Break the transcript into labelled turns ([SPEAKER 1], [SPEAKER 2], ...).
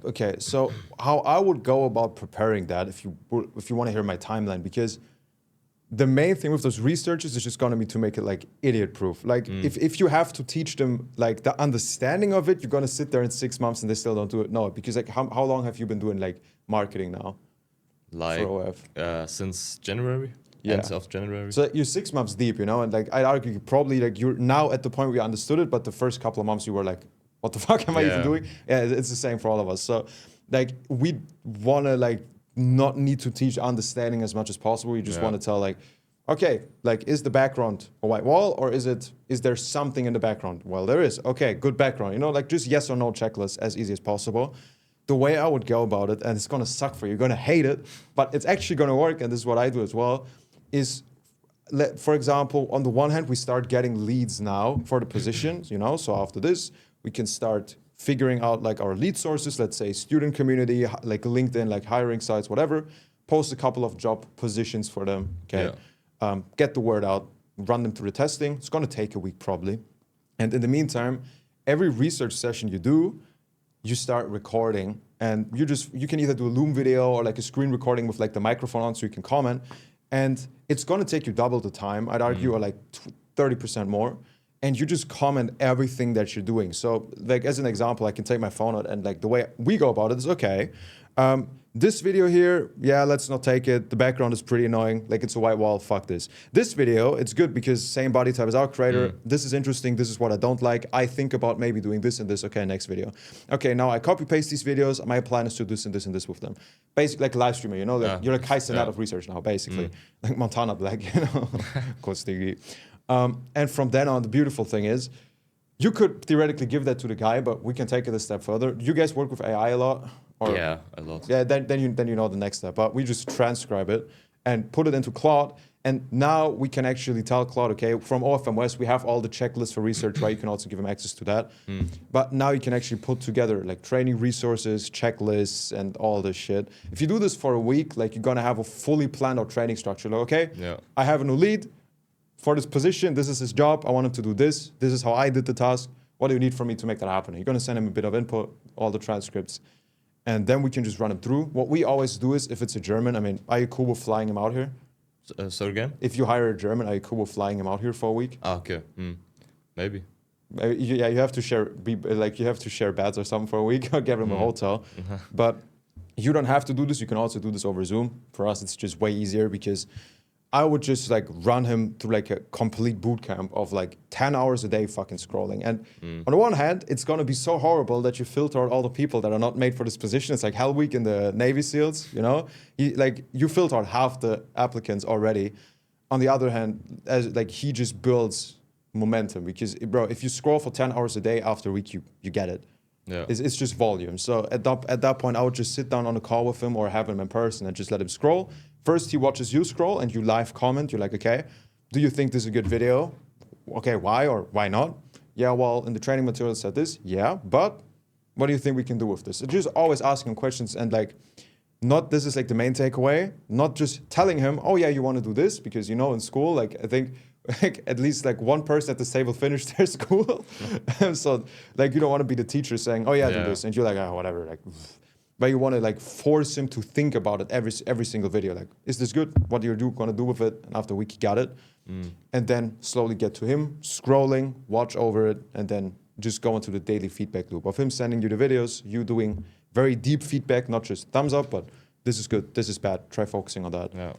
[SPEAKER 1] okay, so how I would go about preparing that, if you want to hear my timeline, because the main thing with those researchers is just going to be to make it like idiot proof. Like if you have to teach them like the understanding of it, you're going to sit there in 6 months and they still don't do it. No, because like how long have you been doing like marketing now?
[SPEAKER 2] Like
[SPEAKER 1] for OF?
[SPEAKER 2] Since January, end of January.
[SPEAKER 1] So you're 6 months deep, you know, and like I'd argue you probably like you're now at the point where you understood it, but the first couple of months you were like, what the fuck am I even doing? Yeah, it's the same for all of us. So like we want to like not need to teach understanding as much as possible. You just want to tell like, okay, like is the background a white wall or is there something in the background? Well, there is. Okay, good background. You know, like just yes or no checklist as easy as possible. The way I would go about it, and it's gonna suck for you, you're gonna hate it, but it's actually gonna work, and this is what I do as well, is for example, on the one hand, we start getting leads now for the positions, you know, so after this, we can start figuring out like our lead sources, let's say student community, like LinkedIn, like hiring sites, whatever, post a couple of job positions for them, okay? Get the word out, run them through the testing. It's gonna take a week probably. And in the meantime, every research session you do, you start recording and you can either do a Loom video or like a screen recording with like the microphone on so you can comment. And it's gonna take you double the time, I'd argue, or like 30% more. And you just comment everything that you're doing. So like as an example, I can take my phone out and like the way we go about it is, okay, this video here, yeah, let's not take it. The background is pretty annoying. Like it's a white wall, fuck this. This video, it's good because same body type as our creator. This is interesting. This is what I don't like. I think about maybe doing this and this. Okay, next video. Okay, now I copy paste these videos. My plan is to do this and this and this with them. Basically like a live streamer, you know, like you're like Heisen out of research now, basically. Like Montana Black, you know, Kostigi. And from then on, the beautiful thing is, you could theoretically give that to the guy, but we can take it a step further. You guys work with AI a lot? Or,
[SPEAKER 2] yeah, a lot.
[SPEAKER 1] Yeah, then you know the next step. But we just transcribe it and put it into Claude. And now we can actually tell Claude, okay, from OFMOS, we have all the checklists for research, right? You can also give him access to that. But now you can actually put together like training resources, checklists, and all this shit. If you do this for a week, like you're gonna have a fully planned out training structure. Like, okay, I have a new lead for this position. This is his job. I want him to do this. This is how I did the task. What do you need from me to make that happen? You're gonna send him a bit of input, all the transcripts. And then we can just run him through. What we always do is, if it's a German, I mean, are you cool with flying him out here?
[SPEAKER 2] So again?
[SPEAKER 1] If you hire a German, are you cool with flying him out here for a week?
[SPEAKER 2] Okay, maybe.
[SPEAKER 1] Yeah, you have to share, you have to share beds or something for a week or give him a hotel. But you don't have to do this. You can also do this over Zoom. For us, it's just way easier because I would just like run him through like a complete boot camp of like 10 hours a day fucking scrolling. And on the one hand, it's gonna be so horrible that you filter out all the people that are not made for this position. It's like Hell Week in the Navy SEALs, you know? You filter out half the applicants already. On the other hand, he just builds momentum because, bro, if you scroll for 10 hours a day after a week, you get it.
[SPEAKER 2] Yeah.
[SPEAKER 1] It's just volume. So at that point, I would just sit down on a call with him or have him in person and just let him scroll. First, he watches you scroll and you live comment. You're like, okay, do you think this is a good video? Okay, why or why not? Yeah, well, in the training material it said this. Yeah, but what do you think we can do with this? So just always asking questions and like, not this is like the main takeaway, not just telling him, oh yeah, you want to do this because, you know, in school, like I think like at least like one person at this table finished their school. So like you don't want to be the teacher saying, oh yeah, do this. And you're like, oh, whatever. Like, but you want to like force him to think about it every single video. Like, is this good? What are you going to do with it? And after a week, he got it. And then slowly get to him, scrolling, watch over it, and then just go into the daily feedback loop of him sending you the videos, you doing very deep feedback, not just thumbs up, but this is good, this is bad, try focusing on that.
[SPEAKER 2] Yeah.